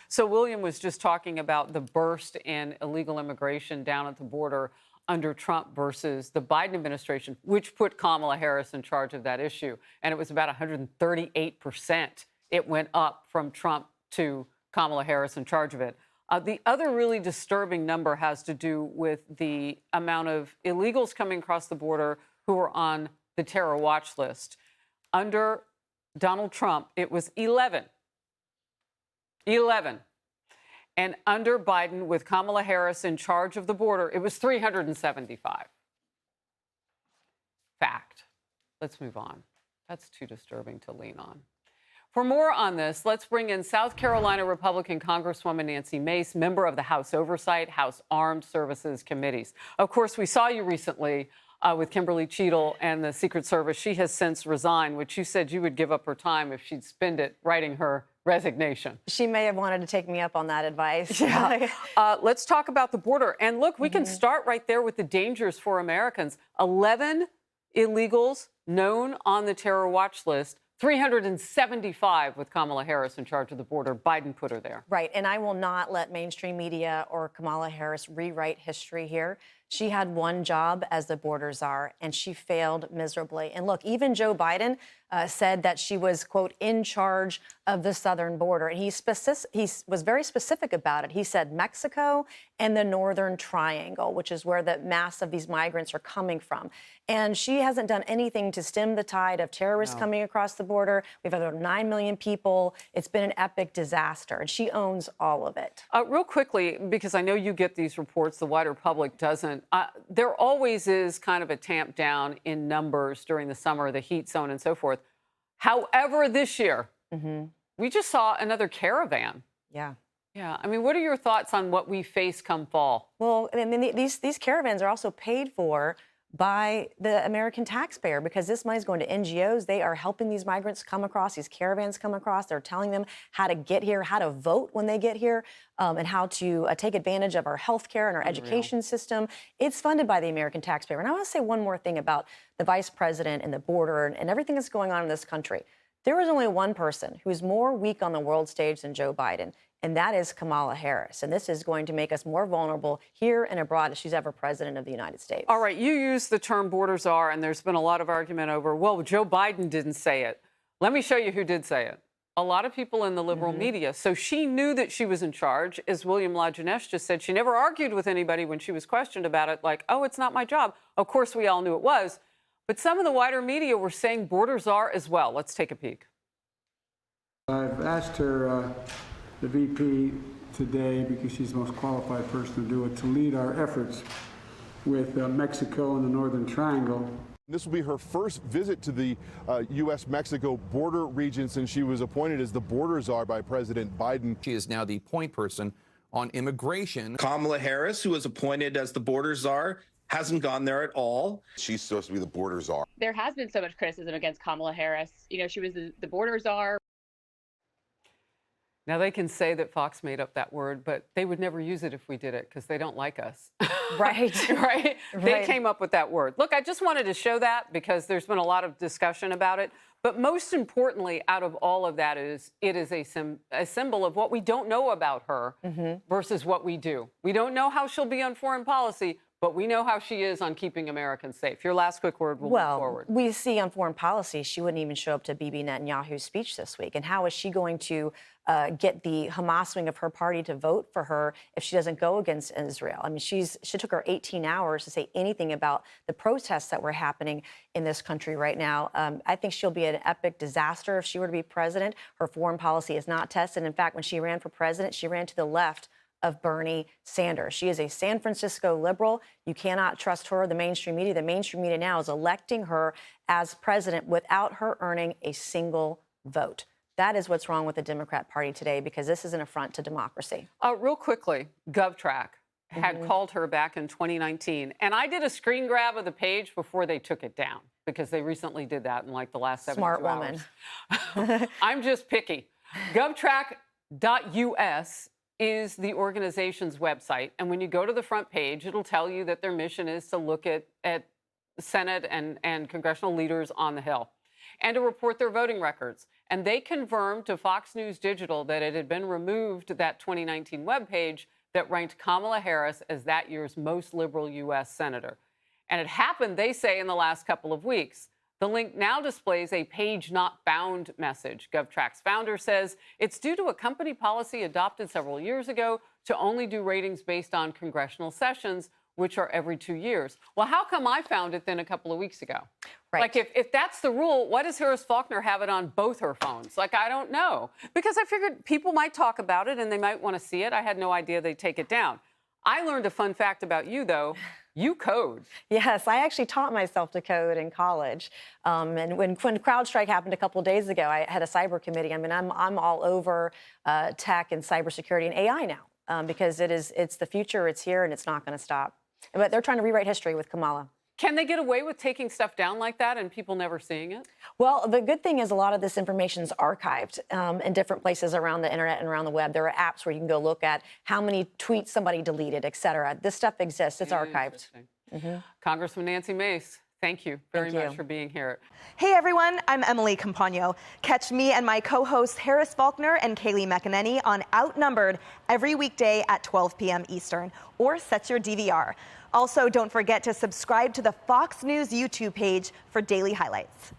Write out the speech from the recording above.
So William was just talking about the burst in illegal immigration down at the border under Trump versus the Biden administration, which put Kamala Harris in charge of that issue. And it was about 138%. It went up from Trump to Kamala Harris in charge of it. The other really disturbing number has to do with the amount of illegals coming across the border who are on the terror watch list. Under Donald Trump, it was 11. 11. And under Biden, with Kamala Harris in charge of the border, it was 375. Fact. Let's move on. That's too disturbing to lean on. For more on this, let's bring in South Carolina Republican Congresswoman Nancy Mace, member of the House Oversight, House Armed Services Committees. Of course, we saw you recently with Kimberly Cheadle and the Secret Service. She has since resigned, which you said you would give up her time if she'd spend it writing her resignation. She may have wanted to take me up on that advice. Yeah. Let's talk about the border. And look, we can start right there with the dangers for Americans. 11 illegals known on the terror watch list. 375 with Kamala Harris in charge of the border. Biden put her there. Right. And I will not let mainstream media or Kamala Harris rewrite history here. She had one job as the border czar, and she failed miserably. And look, even Joe Biden said that she was, quote, in charge of the southern border. And he was very specific about it. He said Mexico and the Northern Triangle, which is where the mass of these migrants are coming from. And she hasn't done anything to stem the tide of terrorists coming across the border. We've had over 9 million people. It's been an epic disaster, and she owns all of it. Real quickly, because I know you get these reports, the wider public doesn't. There always is kind of a tamp down in numbers during the summer, the heat zone and so forth. However, this year, we just saw another caravan. Yeah. Yeah. I mean, what are your thoughts on what we face come fall? Well, I mean, these caravans are also paid for by the American taxpayer, because this money is going to NGOs. They are helping these migrants come across, these caravans come across. They're telling them how to get here, how to vote when they get here, and how to take advantage of our health care and our education system. It's funded by the American taxpayer. And I want to say one more thing about the vice president and the border and everything that's going on in this country. There is only one person who's more weak on the world stage than Joe Biden, and that is Kamala Harris. And this is going to make us more vulnerable here and abroad if she's ever president of the United States. All right, you use the term border czar, and there's been a lot of argument over, well, Joe Biden didn't say it. Let me show you who did say it. A lot of people in the liberal media. So she knew that she was in charge. As William LaJeunesse just said, she never argued with anybody when she was questioned about it, like, oh, it's not my job. Of course, we all knew it was. But some of the wider media were saying border czar as well. Let's take a peek. I've asked her, the VP today, because she's the most qualified person to do it, to lead our efforts with Mexico and the Northern Triangle. This will be her first visit to the U.S.-Mexico border region since she was appointed as the border czar by President Biden. She is now the point person on immigration. Kamala Harris, who was appointed as the border czar, hasn't gone there at all. She's supposed to be the border czar. There has been so much criticism against Kamala Harris. You know, she was the border czar. Now, they can say that Fox made up that word, but they would never use it if we did it because they don't like us. Right. Right? They came up with that word. Look, I just wanted to show that because there's been a lot of discussion about it. But most importantly, out of all of that is it is a symbol of what we don't know about her versus what we do. We don't know how she'll be on foreign policy, but we know how she is on keeping Americans safe. Your last quick word, we'll move forward. We see on foreign policy, she wouldn't even show up to Bibi Netanyahu's speech this week. And how is she going to get the Hamas wing of her party to vote for her if she doesn't go against Israel? I mean, she took her 18 hours to say anything about the protests that were happening in this country right now. I think she'll be an epic disaster if she were to be president. Her foreign policy is not tested. In fact, when she ran for president, she ran to the left of Bernie Sanders. She is a San Francisco liberal. You cannot trust her, the mainstream media. The mainstream media now is electing her as president without her earning a single vote. That is what's wrong with the Democrat Party today, because this is an affront to democracy. Real quickly, GovTrack had called her back in 2019. And I did a screen grab of the page before they took it down, because they recently did that in like the last 72 Smart hours. woman. I'm just picky. GovTrack.us is the organization's website. And when you go to the front page, it'll tell you that their mission is to look at Senate and congressional leaders on the Hill. and to report their voting records. And they confirmed to Fox News Digital that it had been removed, that 2019 webpage that ranked Kamala Harris as that year's most liberal U.S. senator. And it happened, they say, in the last couple of weeks. The link now displays a page not found message. GovTrack's founder says it's due to a company policy adopted several years ago to only do ratings based on congressional sessions, which are every 2 years. Well, how come I found it then a couple of weeks ago? Right. Like, if that's the rule, why does Harris Faulkner have it on both her phones? Like, I don't know. Because I figured people might talk about it and they might want to see it. I had no idea they'd take it down. I learned a fun fact about you, though. You code. Yes, I actually taught myself to code in college. And when CrowdStrike happened a couple of days ago, I had a cyber committee. I mean, I'm all over tech and cybersecurity and AI now because it's the future, it's here, and it's not going to stop. But they're trying to rewrite history with Kamala. Can they get away with taking stuff down like that and people never seeing it? Well, the good thing is a lot of this information is archived in different places around the internet and around the web. There are apps where you can go look at how many tweets somebody deleted, et cetera. This stuff exists. It's archived. Congressman Nancy Mace, thank you very much for being here. Hey everyone, I'm Emily Campagno. Catch me and my co-hosts Harris Faulkner and Kaylee McEnany on Outnumbered every weekday at 12 p.m. Eastern, or set your DVR. Also, don't forget to subscribe to the Fox News YouTube page for daily highlights.